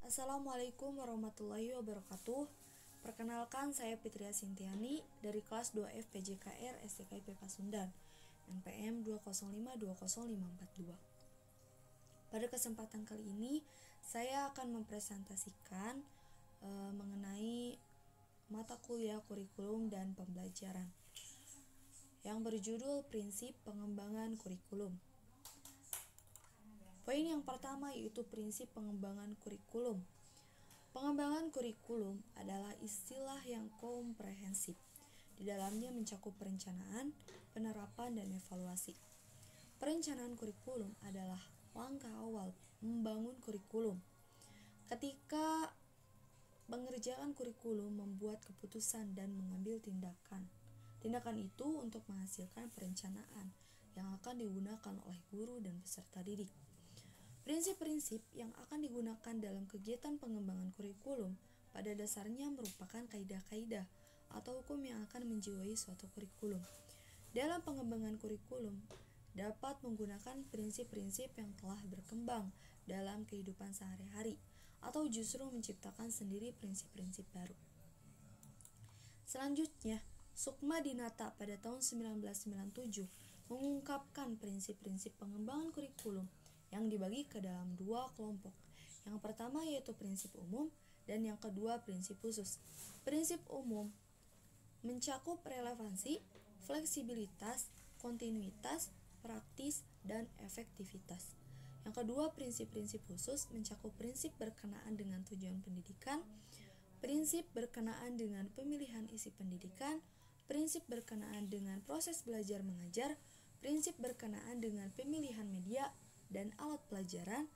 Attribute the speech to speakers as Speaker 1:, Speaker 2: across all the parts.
Speaker 1: Assalamualaikum warahmatullahi wabarakatuh. Perkenalkan, saya Fitria Sintiani dari kelas 2F PJKR STKIP Pasundan, NPM 2052052. Pada kesempatan kali ini, saya akan mempresentasikan mengenai mata kuliah kurikulum dan pembelajaran yang berjudul Prinsip Pengembangan Kurikulum. Poin yang pertama yaitu prinsip pengembangan kurikulum. Pengembangan kurikulum adalah istilah yang komprehensif. Di dalamnya mencakup perencanaan, penerapan, dan evaluasi. Perencanaan kurikulum adalah langkah awal membangun kurikulum. Ketika mengerjakan kurikulum, membuat keputusan dan mengambil tindakan. Tindakan itu untuk menghasilkan perencanaan yang akan digunakan oleh guru dan peserta didik. Prinsip-prinsip yang akan digunakan dalam kegiatan pengembangan kurikulum pada dasarnya merupakan kaidah-kaidah atau hukum yang akan menjiwai suatu kurikulum. Dalam pengembangan kurikulum dapat menggunakan prinsip-prinsip yang telah berkembang dalam kehidupan sehari-hari atau justru menciptakan sendiri prinsip-prinsip baru. Selanjutnya, Sukma Dinata pada tahun 1997 mengungkapkan prinsip-prinsip pengembangan kurikulum yang dibagi ke dalam dua kelompok. Yang pertama yaitu prinsip umum dan yang kedua prinsip khusus. Prinsip umum mencakup relevansi, fleksibilitas, kontinuitas, praktis, dan efektivitas. Yang kedua, prinsip-prinsip khusus mencakup prinsip berkenaan dengan tujuan pendidikan, prinsip berkenaan dengan pemilihan isi pendidikan, prinsip berkenaan dengan proses belajar mengajar, prinsip berkenaan dengan pemilihan media dan alat pelajaran,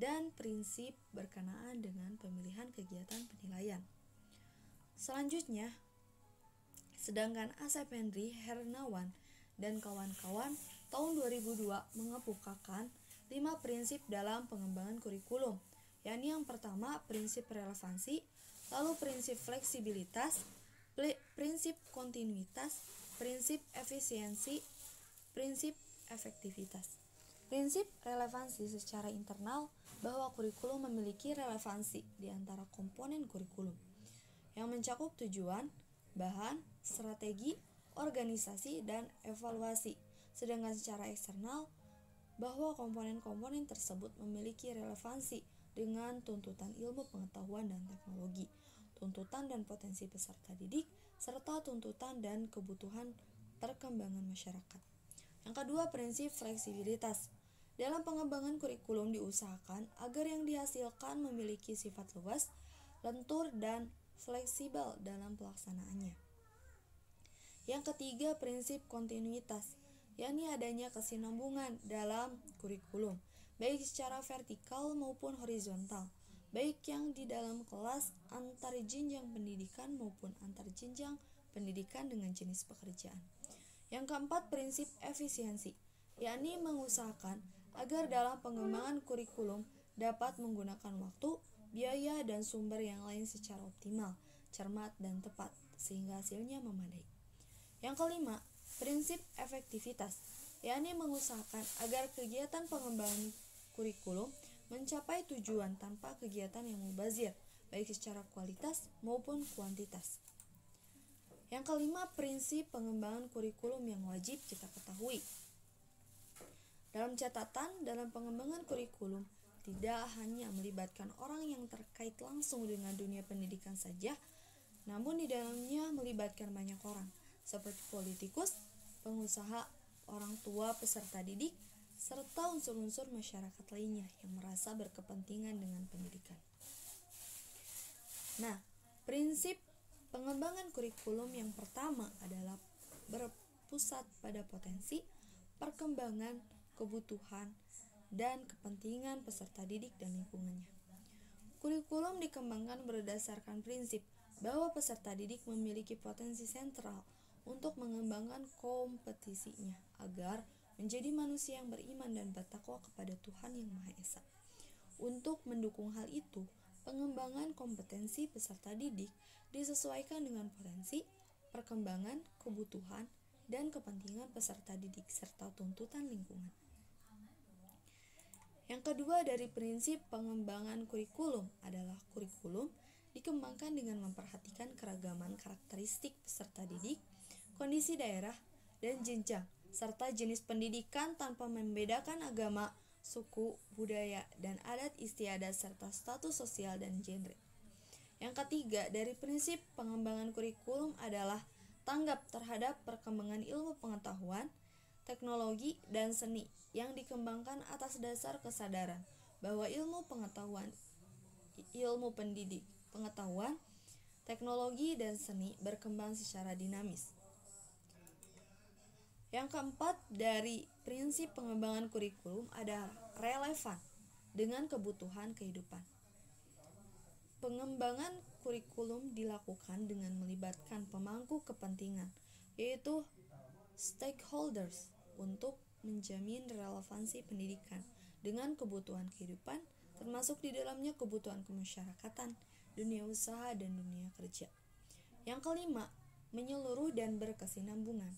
Speaker 1: dan prinsip berkenaan dengan pemilihan kegiatan penilaian. Selanjutnya, sedangkan Asep Henry Hernawan dan kawan-kawan tahun 2002 mengemukakan 5 prinsip dalam pengembangan kurikulum, yakni yang pertama prinsip relevansi, lalu prinsip fleksibilitas, prinsip kontinuitas, prinsip efisiensi, prinsip efektivitas. Prinsip relevansi secara internal bahwa kurikulum memiliki relevansi di antara komponen kurikulum yang mencakup tujuan, bahan, strategi, organisasi, dan evaluasi. Sedangkan secara eksternal bahwa komponen-komponen tersebut memiliki relevansi dengan tuntutan ilmu pengetahuan dan teknologi, tuntutan dan potensi peserta didik, serta tuntutan dan kebutuhan perkembangan masyarakat. Yang kedua, prinsip fleksibilitas. Dalam pengembangan kurikulum diusahakan agar yang dihasilkan memiliki sifat luas, lentur, dan fleksibel dalam pelaksanaannya. Yang ketiga, prinsip kontinuitas, yakni adanya kesinambungan dalam kurikulum, baik secara vertikal maupun horizontal, baik yang di dalam kelas antar jenjang pendidikan maupun antar jenjang pendidikan dengan jenis pekerjaan. Yang keempat, prinsip efisiensi, yakni mengusahakan agar dalam pengembangan kurikulum dapat menggunakan waktu, biaya, dan sumber yang lain secara optimal, cermat, dan tepat, sehingga hasilnya memadai. Yang kelima, prinsip efektivitas, yakni mengusahakan agar kegiatan pengembangan kurikulum mencapai tujuan tanpa kegiatan yang mubazir, baik secara kualitas maupun kuantitas. Yang kelima, prinsip pengembangan kurikulum yang wajib kita ketahui. Dalam catatan, dalam pengembangan kurikulum tidak hanya melibatkan orang yang terkait langsung dengan dunia pendidikan saja, namun di dalamnya melibatkan banyak orang, seperti politikus, pengusaha, orang tua, peserta didik, serta unsur-unsur masyarakat lainnya yang merasa berkepentingan dengan pendidikan. Nah, prinsip pengembangan kurikulum yang pertama adalah berpusat pada potensi, perkembangan, kebutuhan, dan kepentingan peserta didik dan lingkungannya. Kurikulum dikembangkan berdasarkan prinsip bahwa peserta didik memiliki potensi sentral untuk mengembangkan kompetisinya agar menjadi manusia yang beriman dan bertakwa kepada Tuhan Yang Maha Esa. Untuk mendukung hal itu, pengembangan kompetensi peserta didik disesuaikan dengan potensi, perkembangan, kebutuhan, dan kepentingan peserta didik serta tuntutan lingkungan. Yang kedua dari prinsip pengembangan kurikulum adalah kurikulum dikembangkan dengan memperhatikan keragaman karakteristik peserta didik, kondisi daerah, dan jenjang, serta jenis pendidikan tanpa membedakan agama, suku, budaya, dan adat istiadat serta status sosial dan genre. Yang ketiga dari prinsip pengembangan kurikulum adalah tanggap terhadap perkembangan ilmu pengetahuan, teknologi, dan seni yang dikembangkan atas dasar kesadaran bahwa ilmu pengetahuan, ilmu pendidik, pengetahuan, teknologi, dan seni berkembang secara dinamis. Yang keempat dari prinsip pengembangan kurikulum adalah relevan dengan kebutuhan kehidupan. Pengembangan kurikulum dilakukan dengan melibatkan pemangku kepentingan, yaitu stakeholders, untuk menjamin relevansi pendidikan dengan kebutuhan kehidupan, termasuk di dalamnya kebutuhan kemasyarakatan, dunia usaha, dan dunia kerja. Yang kelima, menyeluruh dan berkesinambungan.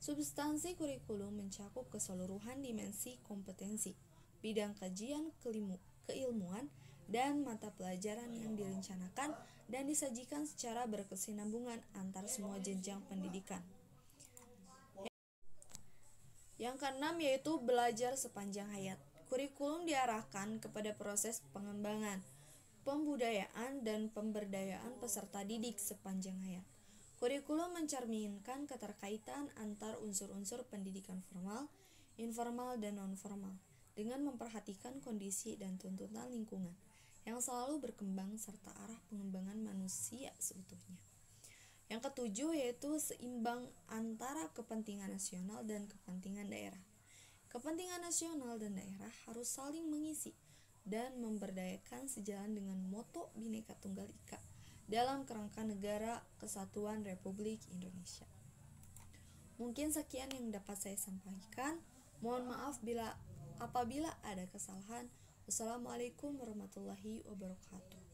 Speaker 1: Substansi kurikulum mencakup keseluruhan dimensi kompetensi, bidang kajian keilmuan, dan mata pelajaran yang direncanakan dan disajikan secara berkesinambungan antar semua jenjang pendidikan. Yang keenam yaitu belajar sepanjang hayat. Kurikulum diarahkan kepada proses pengembangan, pembudayaan, dan pemberdayaan peserta didik sepanjang hayat. Kurikulum mencerminkan keterkaitan antar unsur-unsur pendidikan formal, informal, dan non-formal dengan memperhatikan kondisi dan tuntutan lingkungan yang selalu berkembang serta arah pengembangan manusia seutuhnya. Yang ketujuh yaitu seimbang antara kepentingan nasional dan kepentingan daerah. Kepentingan nasional dan daerah harus saling mengisi dan memberdayakan sejalan dengan moto Bhinneka Tunggal Ika dalam kerangka Negara Kesatuan Republik Indonesia. Mungkin sekian yang dapat saya sampaikan. Mohon maaf apabila ada kesalahan. Wassalamualaikum warahmatullahi wabarakatuh.